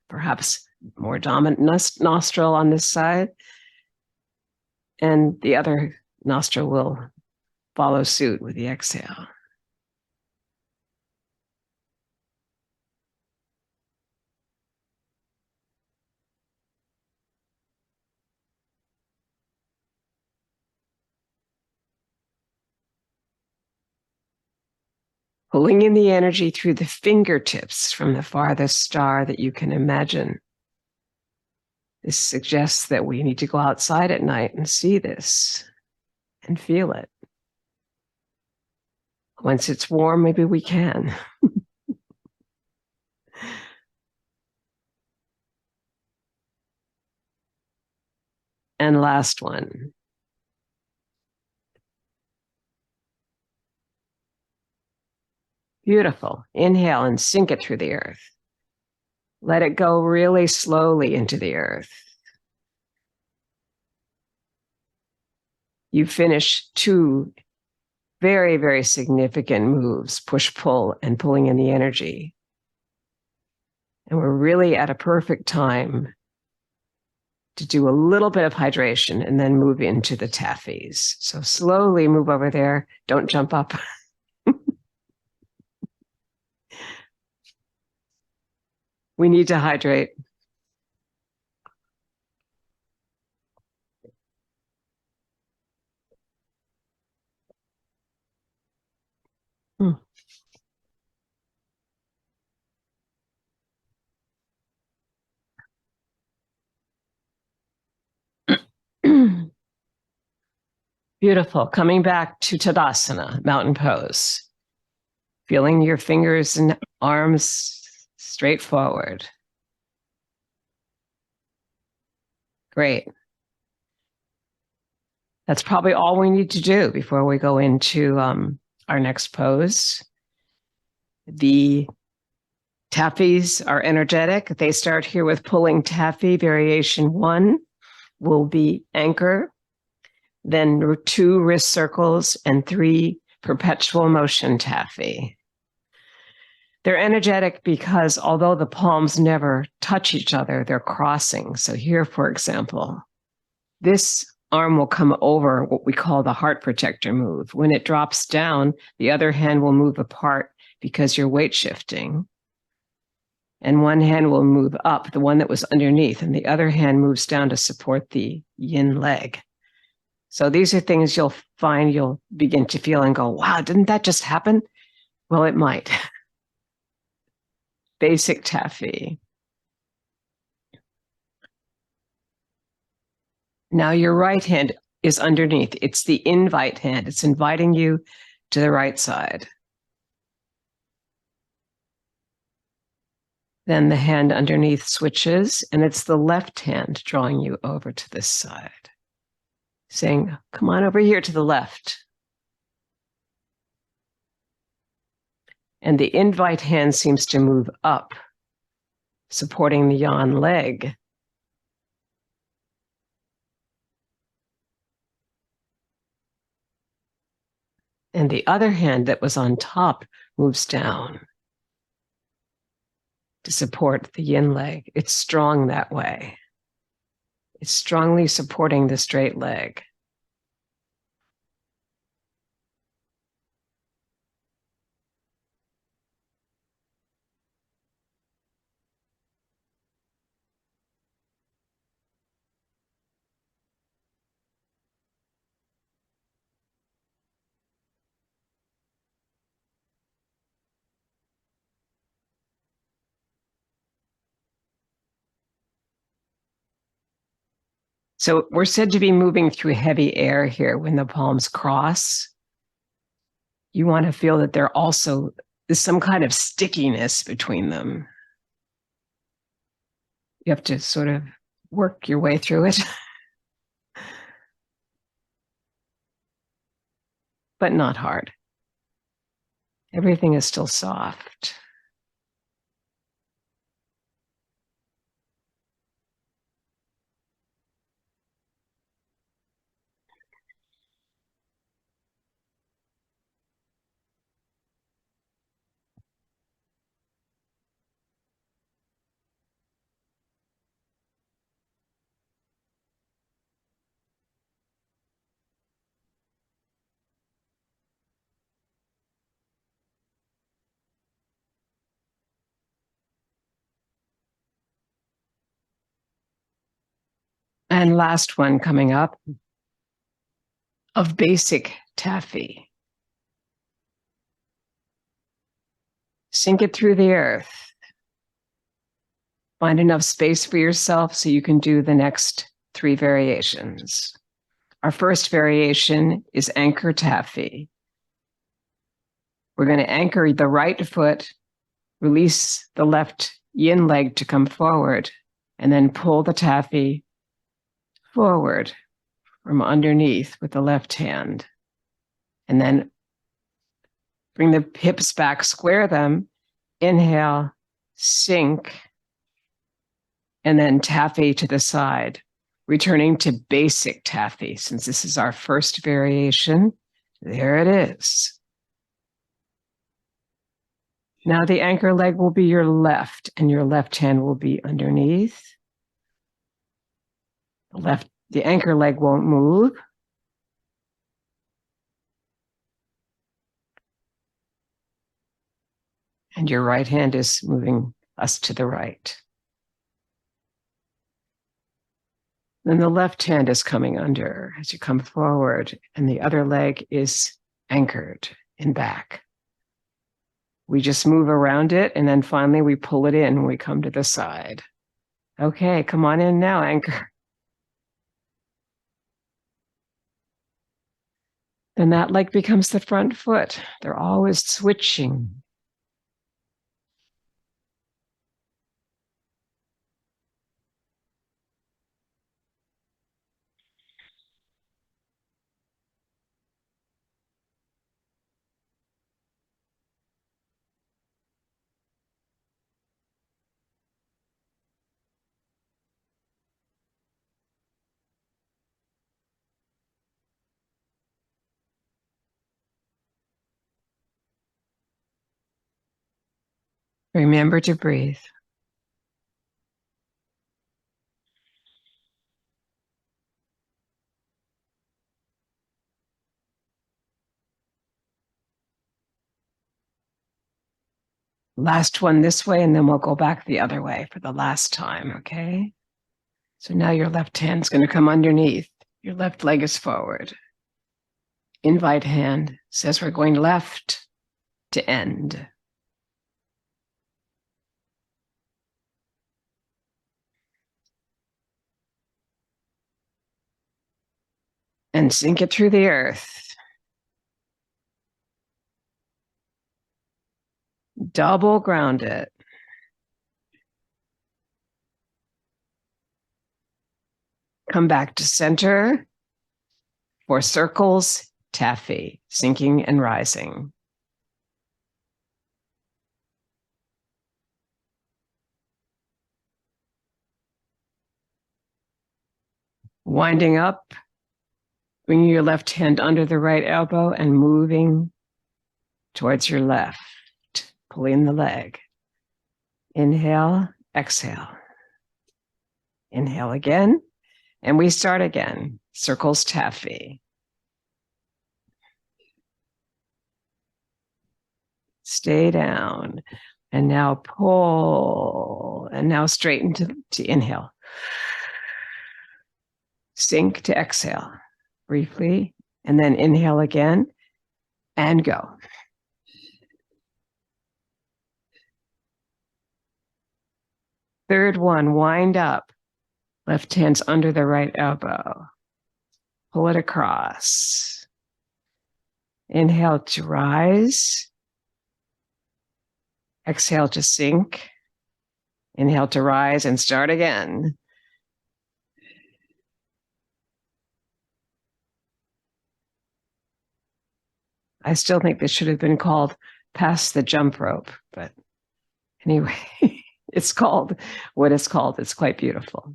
Perhaps more dominant nostril on this side. And the other nostril will follow suit with the exhale. Pulling in the energy through the fingertips from the farthest star that you can imagine. This suggests that we need to go outside at night and see this. and feel it. Once it's warm, maybe we can. And last one. Beautiful. Inhale and sink it through the earth. Let it go really slowly into the earth. You finish 2 very, very significant moves, push-pull and pulling in the energy. And we're really at a perfect time to do a little bit of hydration and then move into the tafis. So slowly move over there. Don't jump up. We need to hydrate. Beautiful. Coming back to Tadasana, mountain pose. Feeling your fingers and arms straight forward. Great. That's probably all we need to do before we go into our next pose. The tafis are energetic. They start here with pulling tafi. Variation 1 will be anchor, then 2 wrist circles, and 3 perpetual motion tafi. They're energetic because although the palms never touch each other, they're crossing. So here, for example, this arm will come over what we call the heart protector move. When it drops down, the other hand will move apart because you're weight shifting. And one hand will move up, the one that was underneath, and the other hand moves down to support the yin leg. So these are things you'll find you'll begin to feel and go, wow, didn't that just happen? Well, it might. Basic tafi. Now your right hand is underneath. It's the invite hand. It's inviting you to the right side. Then the hand underneath switches, and it's the left hand drawing you over to this side, saying, come on over here to the left. And the invite hand seems to move up, supporting the yan leg. And the other hand that was on top moves down to support the yin leg. It's strong that way. It's strongly supporting the straight leg. So we're said to be moving through heavy air here when the palms cross. You want to feel that there also is some kind of stickiness between them. You have to sort of work your way through it, but not hard. Everything is still soft. And last one coming up of basic tafi. Sink it through the earth. Find enough space for yourself so you can do the next 3 variations. Our first variation is anchor taffy. We're going to anchor the right foot, release the left yin leg to come forward, and then pull the taffy forward from underneath with the left hand. And then bring the hips back, square them, inhale, sink, and then taffy to the side, returning to basic taffy. Since this is our first variation, there it is. Now the anchor leg will be your left, and your left hand will be underneath. The anchor leg won't move. And your right hand is moving us to the right. Then the left hand is coming under as you come forward, and the other leg is anchored in back. We just move around it, and then finally we pull it in when we come to the side. Okay, come on in now, anchor. Then that leg becomes the front foot. They're always switching. Remember to breathe. Last one this way, and then we'll go back the other way for the last time, okay? So now your left hand's going to come underneath. Your left leg is forward. Invite hand says we're going left to end. And sink it through the earth. Double ground it. Come back to center for circles, taffy, sinking and rising. Winding up, bringing your left hand under the right elbow and moving towards your left, pulling the leg. Inhale, exhale. Inhale again, and we start again. Circles, taffy. Stay down, and now pull, and now straighten to inhale. Sink to exhale briefly, and then inhale again, and go. Third one, wind up. Left hand's under the right elbow. Pull it across. Inhale to rise. Exhale to sink. Inhale to rise and start again. I still think this should have been called pass the jump rope, but anyway, it's called what it's called. It's quite beautiful.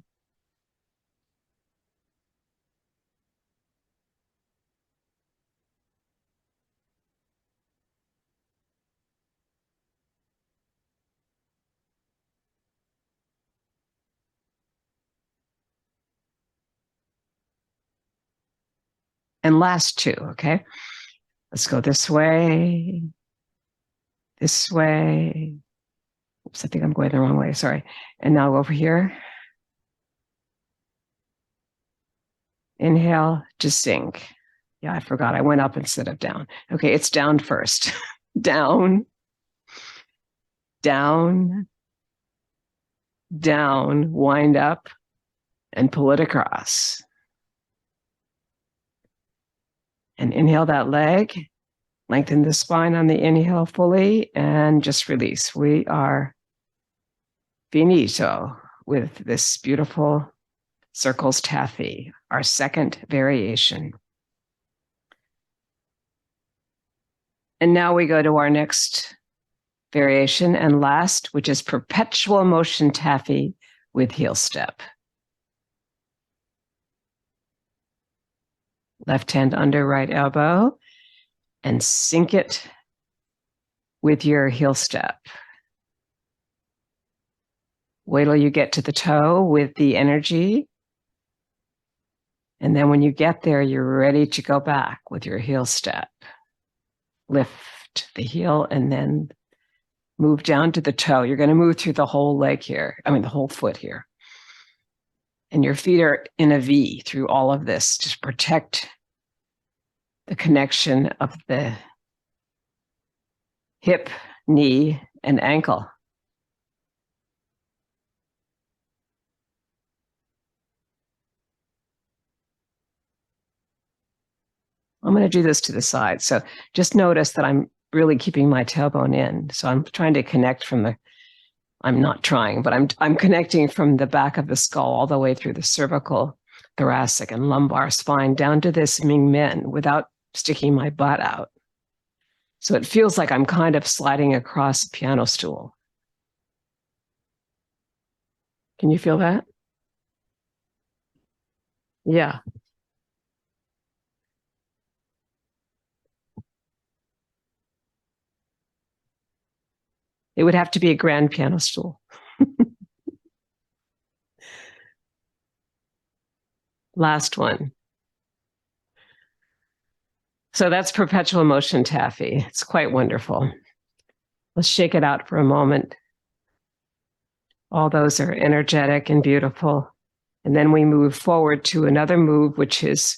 And last two, okay? Let's go this way, this way. Oops, I think I'm going the wrong way, sorry. And now over here. Inhale to sink. Yeah, I forgot. I went up instead of down. Okay, it's down first. Down, down, down, wind up, and pull it across. And inhale that leg. Lengthen the spine on the inhale fully and just release. We are finito with this beautiful circles taffy, our second variation. And now we go to our next variation and last, which is perpetual motion taffy with heel step. Left hand under right elbow and sink it with your heel step. Wait till you get to the toe with the energy. And then when you get there, you're ready to go back with your heel step. Lift the heel and then move down to the toe. You're going to move through the whole leg here. The whole foot here. And your feet are in a V through all of this to protect the connection of the hip, knee, and ankle. I'm going to do this to the side. So just notice that I'm really keeping my tailbone in. So I'm trying to connect from the, I'm not trying, but I'm connecting from the back of the skull all the way through the cervical, thoracic, and lumbar spine down to this Ming Men without sticking my butt out. So it feels like I'm kind of sliding across a piano stool. Can you feel that? Yeah. It would have to be a grand piano stool. Last one. So that's perpetual motion taffy. It's quite wonderful. Let's shake it out for a moment. All those are energetic and beautiful. And then we move forward to another move, which is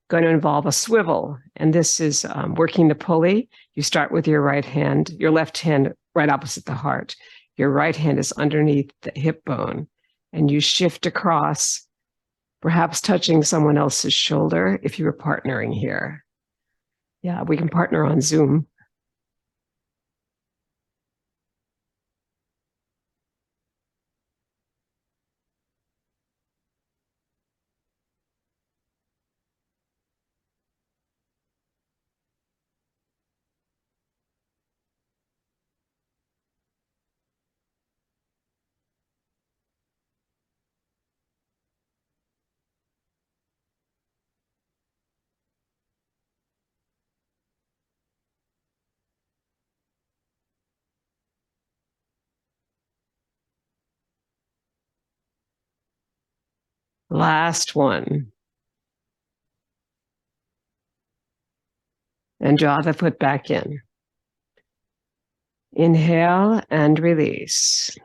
going to involve a swivel. And this is working the pulley. You start with your right hand, your left hand right opposite the heart. Your right hand is underneath the hip bone. And you shift across, perhaps touching someone else's shoulder if you were partnering here. Yeah, we can partner on Zoom. Last one. And draw the foot back in. Inhale and release.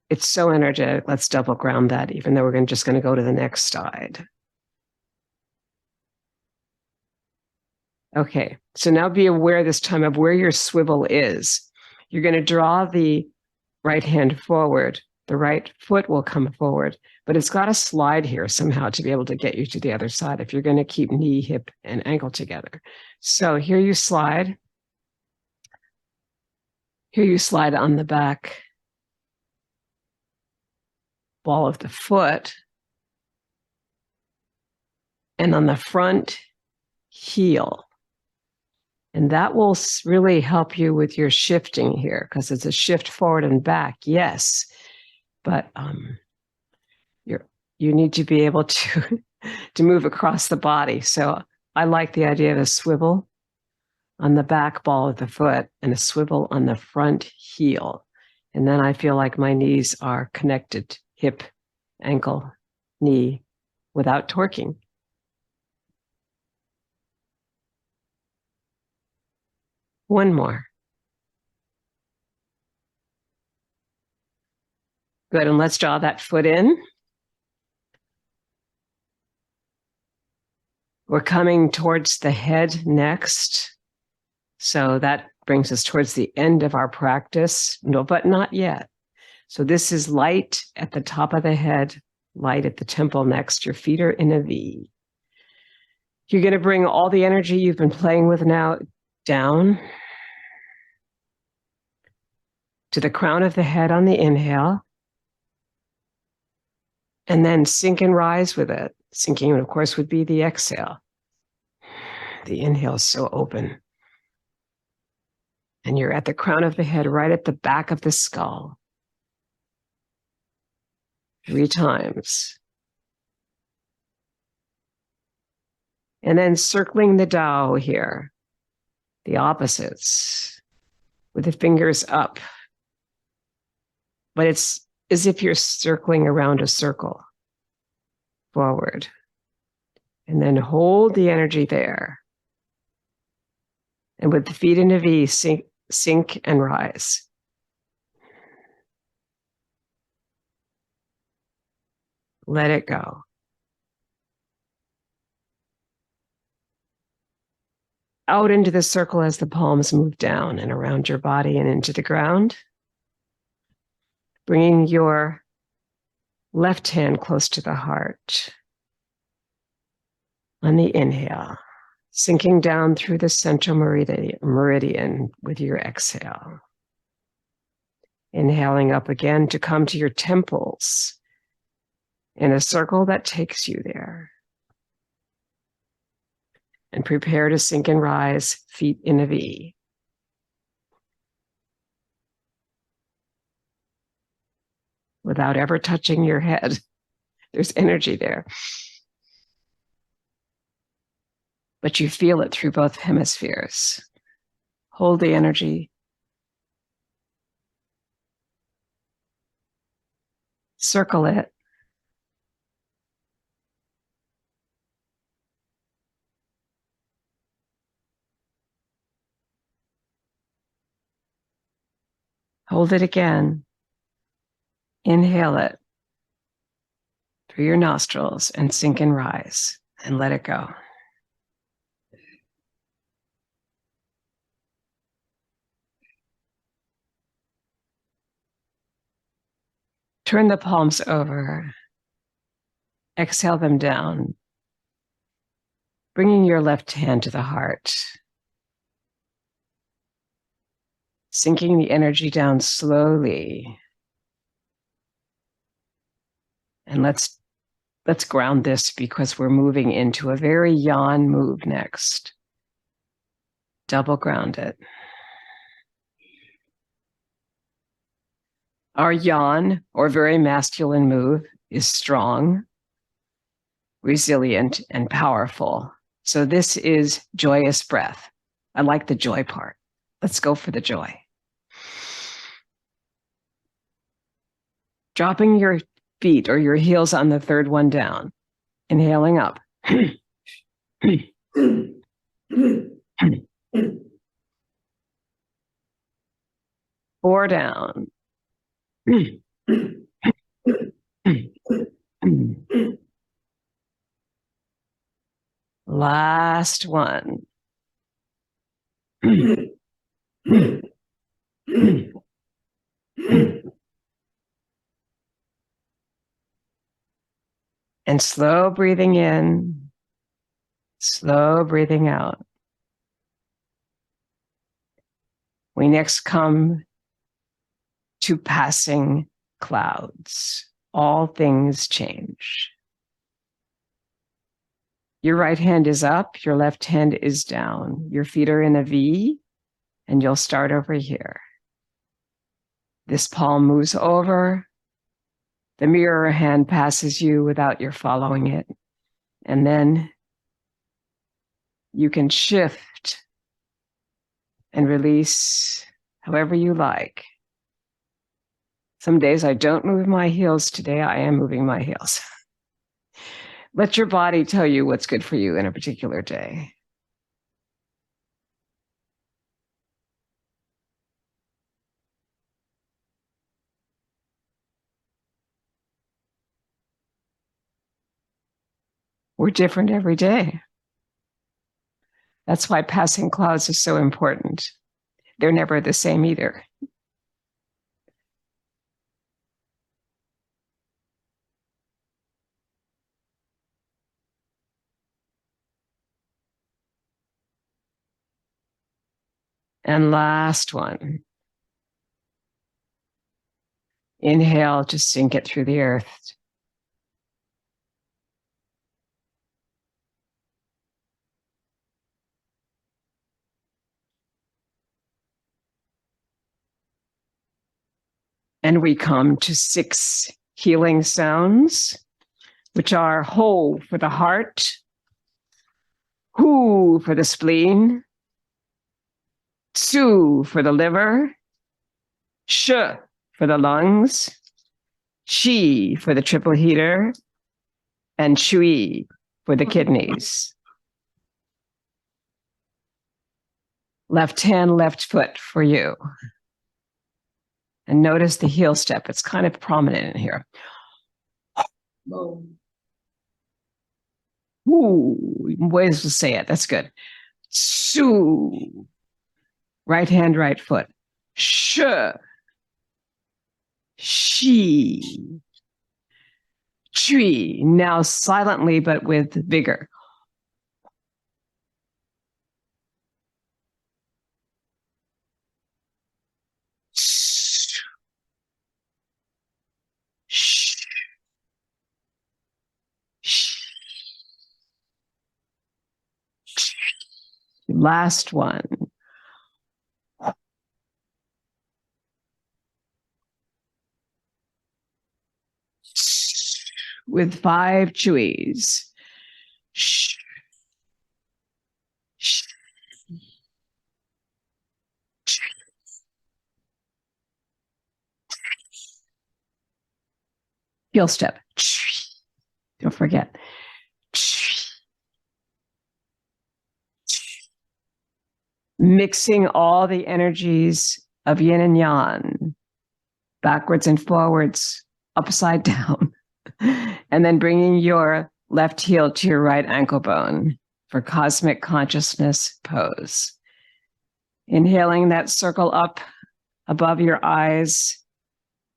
It's so energetic. Let's double ground that, even though we're just going to go to the next side. Okay, so now be aware this time of where your swivel is. You're going to draw the right hand forward. The right foot will come forward, but it's got to slide here somehow to be able to get you to the other side if you're going to keep knee, hip, and ankle together. So here you slide. Here you slide on the back ball of the foot and on the front heel. And that will really help you with your shifting here, because it's a shift forward and back, yes. But you need to be able to move across the body. So I like the idea of a swivel on the back ball of the foot and a swivel on the front heel. And then I feel like my knees are connected, hip, ankle, knee, without torquing. One more. Good, and let's draw that foot in. We're coming towards the head next. So that brings us towards the end of our practice. No, but not yet. So this is light at the top of the head, light at the temple next. Your feet are in a V. You're going to bring all the energy you've been playing with now down to the crown of the head on the inhale, and then sink and rise with it. Sinking, of course, would be the exhale. The inhale is so open. And you're at the crown of the head, right at the back of the skull. 3 times. And then circling the Tao here, the opposites, with the fingers up. But it's as if you're circling around a circle forward. And then hold the energy there. And with the feet in a V, sink and rise. Let it go. Out into the circle as the palms move down and around your body and into the ground. Bringing your left hand close to the heart. On the inhale, sinking down through the central meridian with your exhale. Inhaling up again to come to your temples in a circle that takes you there. And prepare to sink and rise, feet in a V. Without ever touching your head. There's energy there. But you feel it through both hemispheres. Hold the energy. Circle it. Hold it again. Inhale it through your nostrils and sink and rise and let it go. Turn the palms over. Exhale them down. Bringing your left hand to the heart. Sinking the energy down slowly. And let's ground this because we're moving into a very yan move next. Double ground it. Our yan, or very masculine move, is strong, resilient, and powerful. So this is joyous breath. I like the joy part. Let's go for the joy. Dropping your feet or your heels on the third one down. Inhaling up. 4 down. Last one. And slow breathing in, slow breathing out. We next come to passing clouds. All things change. Your right hand is up, your left hand is down. Your feet are in a V, and you'll start over here. This palm moves over. The mirror hand passes you without your following it. And then you can shift and release however you like. Some days I don't move my heels. Today I am moving my heels. Let your body tell you what's good for you in a particular day. We're different every day. That's why passing clouds is so important. They're never the same either. And last one. Inhale to sink it through the earth. And we come to 6 healing sounds, which are ho for the heart, hu for the spleen, tsu for the liver, sh for the lungs, shi for the triple heater, and shui for the kidneys. Left hand, left foot for you. And notice the heel step. It's kind of prominent in here. Ooh, ways to say it. That's good. Su. Right hand, right foot. Sh. Shi. Chui. Now silently, but with vigor. Last one. With 5 chewies. Heel step. Don't forget. Mixing all the energies of yin and yang, backwards and forwards, upside down, and then bringing your left heel to your right ankle bone for cosmic consciousness pose. Inhaling that circle up above your eyes,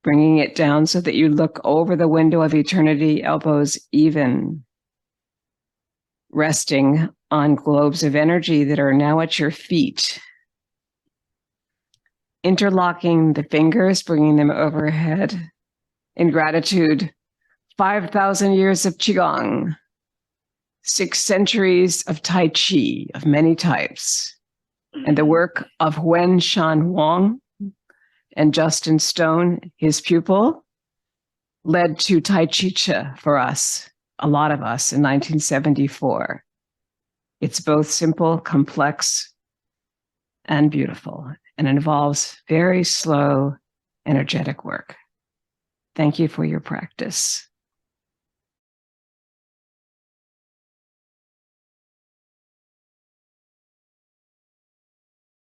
bringing it down so that you look over the window of eternity, elbows even, resting on globes of energy that are now at your feet. Interlocking the fingers, bringing them overhead. In gratitude, 5,000 years of Qigong, 6 centuries of Tai Chi of many types, and the work of Wen Shan Wang and Justin Stone, his pupil, led to Tai Chi Chih for us, a lot of us, in 1974. It's both simple, complex, and beautiful, and involves very slow, energetic work. Thank you for your practice.